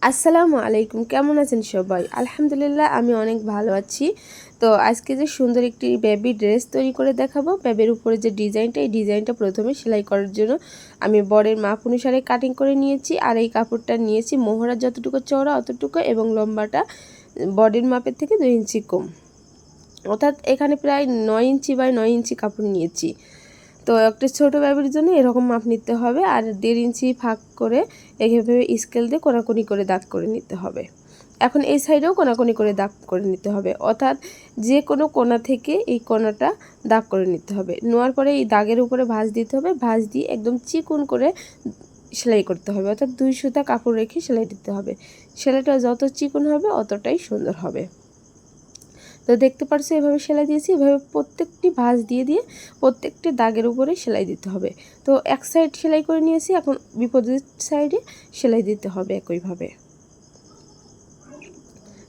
আসসালামু আলাইকুম, কেমন আছেন সবাই? আলহামদুলিল্লাহ আমি অনেক ভালো আছি। তো আজকে যে সুন্দর একটি বেবি ড্রেস তৈরি করে দেখাবো। বেবির উপরে যে ডিজাইনটা, এই ডিজাইনটা প্রথমে সেলাই করার জন্য আমি বডির মাপ অনুসারে কাটিং করে নিয়েছি। আর এই কাপড়টা নিয়েছি মোহরা যতটুকু চওড়া অতটুকু, এবং লম্বাটা বডির মাপের থেকে 2 ইঞ্চি কম, অর্থাৎ এখানে প্রায় 9 ইঞ্চি বাই 9 ইঞ্চি কাপড় নিয়েছি। তো একটা ছোটো বেবির জন্য এরকম মাপ নিতে হবে। আর 1.5 ইঞ্চি ফাঁক করে এভাবে স্কেল দিয়ে কোনাকুনি করে দাগ করে নিতে হবে। এখন এই সাইডেও কোনাকুনি করে দাগ করে নিতে হবে, অর্থাৎ যে কোনো কোনা থেকে এই কোনাটা দাগ করে নিতে হবে। নেওয়ার পরে এই দাগের উপরে ভাঁজ দিতে হবে। ভাঁজ দিয়ে একদম চিকন করে সেলাই করতে হবে, অর্থাৎ 2 সুতা কাপড় রেখে সেলাই দিতে হবে। সেলাইটা যত চিকন হবে অতটাই সুন্দর হবে। তো দেখতে পাচ্ছ এভাবে সেলাই দিয়েছি। এভাবে প্রত্যেকটি ভাঁজ দিয়ে দিয়ে প্রত্যেকটি দাগের উপরে সেলাই দিতে হবে। তো এক সাইড সেলাই করে নিয়েছি, এখন বিপরীত সাইডে সেলাই দিতে হবে একইভাবে।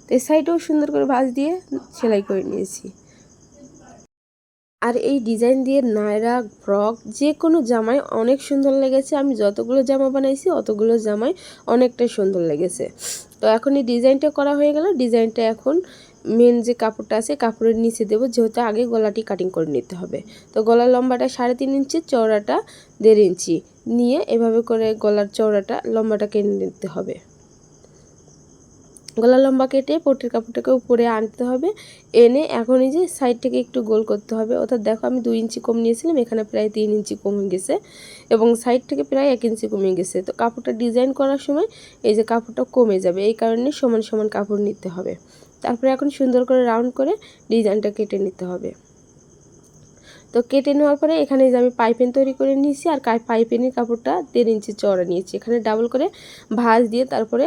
তো এই সাইডেও সুন্দর করে ভাঁজ দিয়ে সেলাই করে নিয়েছি। আর এই ডিজাইন দিয়ে নায়রা, ফ্রক যে কোনো জামাই অনেক সুন্দর লেগেছে। আমি যতগুলো জামা বানাইছি অতগুলো জামাই অনেকটাই সুন্দর লেগেছে। তো এখন এই ডিজাইনটা করা হয়ে গেল। ডিজাইনটা এখন মেন যে কাপড়টা আছে কাপড়ের নিচে দেবো, যেহেতু আগে গলাটি কাটিং করে নিতে হবে। তো গলার লম্বাটা 3.5 ইঞ্চি, চওড়াটা 1.5 ইঞ্চি নিয়ে এভাবে করে গলার চওড়াটা লম্বাটা কেটে নিতে হবে। গলা লম্বা কেটে পটির কাপড়টাকে উপরে আনতে হবে। এনে এখন এই যে সাইড থেকে একটু গোল করতে হবে, অর্থাৎ দেখো আমি 2 ইঞ্চি কম নিয়েছিলাম, এখানে প্রায় 3 ইঞ্চি কমে গেছে, এবং সাইড থেকে প্রায় 1 ইঞ্চি কমে গেছে। তো কাপড়টা ডিজাইন করার সময় এই যে কাপড়টা কমে যাবে, এই কারণে সমান সমান কাপড় নিতে হবে। তারপরে এখন সুন্দর করে রাউন্ড করে ডিজাইনটা কেটে নিতে হবে। তো কেটে নেওয়ার পরে এখানে যে আমি পাইপিন তৈরি করে নিয়েছি, আর পাইপিনের কাপড়টা 1.5 ইঞ্চি চওড়া নিয়েছি। এখানে ডাবল করে ভাঁজ দিয়ে তারপরে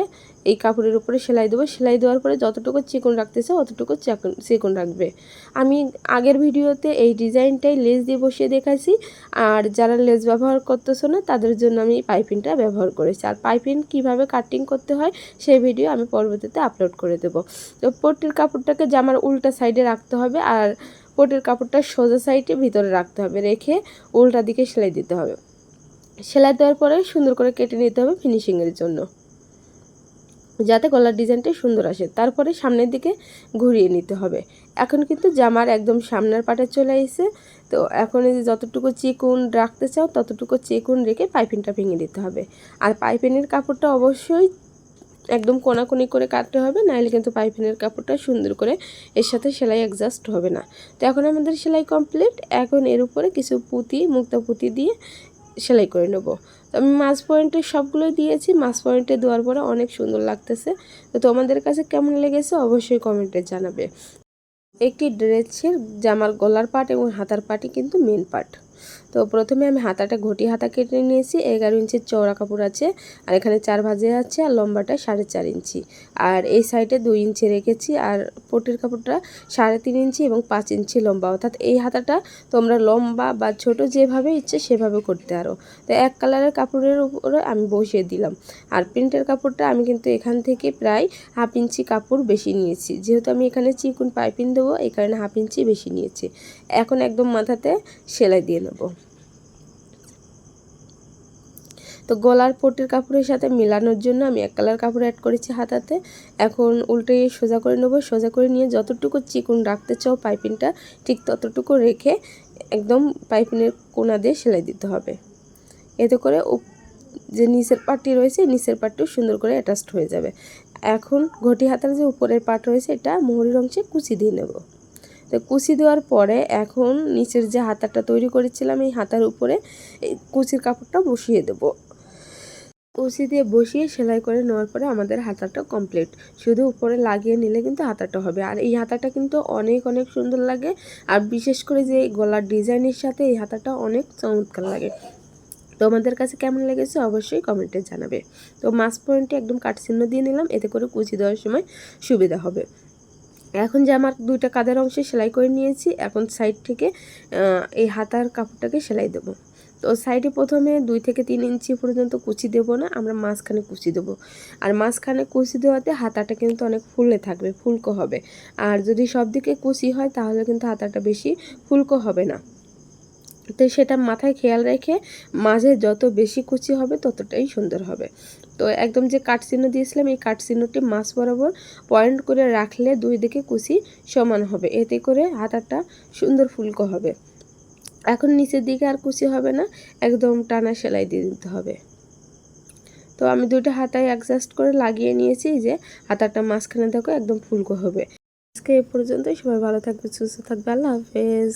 এই কাপড়ের উপরে সেলাই দেবো। সেলাই দেওয়ার পরে যতটুকু চিকন রাখতেছে অতটুকু চিকন রাখবে। আমি আগের ভিডিওতে এই ডিজাইনটাই লেস দিয়ে বসিয়ে দেখাইছি, আর যারা লেস ব্যবহার করতেছো না তাদের জন্য আমি পাইপিনটা ব্যবহার করেছি। আর পাইপিন কিভাবে কাটিং করতে হয় সেই ভিডিও আমি পরবর্তীতে আপলোড করে দেবো। তো পট্টির কাপড়টাকে জামার উল্টা সাইডে রাখতে হবে, আর পটির কাপড়টা সোজা সাইডে ভিতরে রাখতে হবে, রেখে উল্টা দিকে সেলাই দিতে হবে। সেলাই দেওয়ার পরে সুন্দর করে কেটে নিতে হবে ফিনিশিংয়ের জন্য, যাতে গলার ডিজাইনটা সুন্দর আসে। তারপরে সামনের দিকে ঘুরিয়ে নিতে হবে। এখন কিন্তু জামার একদম সামনের পাটে চলে এসেছে। তো এখন এই যে যতটুকু চিকন রাখতে চাও ততটুকু চিকন রেখে পাইপিংটা ভেঙে দিতে হবে। আর পাইপিংয়ের কাপড়টা অবশ্যই একদম কোনাকুনি করে কাটতে হবে, নাহলে কিন্তু পাইপিনের কাপড়টা সুন্দর করে এর সাথে সেলাই অ্যাডজাস্ট হবে না। তো এখন আমাদের সেলাই কমপ্লিট। এখন এর উপরে কিছু মুক্তা পুঁতি দিয়ে সেলাই করে নেব। তো আমি মাছ পয়েন্টে সবগুলোই দিয়েছি। মাছ পয়েন্টে দেওয়ার পরে অনেক সুন্দর লাগতেছে। তো তোমাদের কাছে কেমন লেগেছে অবশ্যই কমেন্টে জানাবে। একটি ড্রেসের জামার গলার পার্ট এবং হাতার পার্টই কিন্তু মেন পার্ট। তো প্রথমে আমি হাতাটা ঘটি হাতা কেটে নিয়েছি। 11 ইঞ্চির চওড়া কাপড় আছে, আর এখানে 4 ভাঁজে আছে, আর লম্বাটা 4.5 ইঞ্চি, আর এই সাইডে 2 ইঞ্চি রেখেছি। আর পটির কাপড়টা 3.5 ইঞ্চি এবং 5 ইঞ্চি লম্বা, অর্থাৎ এই হাতাটা তোমরা লম্বা বা ছোট যেভাবে ইচ্ছে সেভাবে করতে পারো। তো এক কালারের কাপড়ের উপরে আমি বসিয়ে দিলাম। আর প্রিন্টের কাপড়টা আমি কিন্তু এখান থেকে প্রায় 1/2 ইঞ্চি কাপড় বেশি নিয়েছি, যেহেতু আমি এখানে চিকন পাইপিং দেবো এই কারণে 1/2 ইঞ্চি বেশি নিয়েছি। এখন একদম মাথাতে সেলাই দিয়ে নেব। তো গলার পটির কাপড়ের সাথে মেলানোর জন্য আমি এক কালার কাপড় অ্যাড করেছি হাতাতে। এখন উল্টে সোজা করে নেব। সোজা করে নিয়ে যতটুকু চিকন রাখতে চাও পাইপিংটা ঠিক ততটুকু রেখে একদম পাইপিনের কোনা দিয়ে সেলাই দিতে হবে। এতে করে যে নিচের পার্টটি রয়েছে নিচের পার্টটিও সুন্দর করে অ্যাটাচড হয়ে যাবে। এখন ঘটি হাতার যে উপরের পার্ট রয়েছে এটা মোহরির অংশে কুচি দিয়ে নেব। তো কুচি দেওয়ার পরে এখন নিচের যে হাতাটা তৈরি করেছিলাম এই হাতার উপরে এই কুচির কাপড়টা বসিয়ে দেব। কুচি দিয়ে বসিয়ে সেলাই করে নেওয়ার পরে আমাদের হাতাটা কমপ্লিট। শুধু উপরে লাগিয়ে নিলে কিন্তু হাতাটা হবে। আর এই হাতাটা কিন্তু অনেক অনেক সুন্দর লাগে, আর বিশেষ করে যে গলার ডিজাইনের সাথে এই হাতাটা অনেক চমৎকার লাগে। তো আমাদের কাছে কেমন লেগেছে অবশ্যই কমেন্টে জানাবে। তো মাছ পয়েন্টে একদম কাটচিহ্ন দিয়ে নিলাম, এতে করে কুচি দেওয়ার সময় সুবিধা হবে। এখন যে আমার 2টা কাঁধের অংশে সেলাই করে নিয়েছি, এখন সাইড থেকে এই হাতার কাপড়টাকে সেলাই দেব। তো সাইডে প্রথমে 2 থেকে 3 ইঞ্চি পর্যন্ত কুচি দেব না, আমরা মাঝখানে কুচি দেব। আর মাঝখানে কুচি দেওয়াতে হাতাটা কিন্তু অনেক ফুলে থাকবে, ফুলকো হবে। আর যদি সব দিকে কুচি হয় তাহলে কিন্তু হাতাটা বেশি ফুলকো হবে না। তো সেটা মাথায় খেয়াল রেখে মাঝে যত বেশি কুচি হবে ততটাই সুন্দর হবে। তো একদম যে কাট চিহ্ন দিয়েছিলাম এই কাট চিহ্নটি মাছ বরাবর পয়েন্ট করে রাখলে দুই দিকে কুচি সমান হবে, এতে করে হাতাটা সুন্দর ফুলকো হবে। এখন নিচের দিকে আর কুচি হবে না, একদম টানা সেলাই দিয়ে দিতে হবে। তো আমি দুইটা হাতায় অ্যাডজাস্ট করে লাগিয়ে নিয়েছি যে হাতাটা মাঝখানে দেখো একদম ফুলকো হবে। আজকে এ পর্যন্তই, সবাই ভালো থাকবে, সুস্থ থাকবে, আল্লাহ হাফেজ।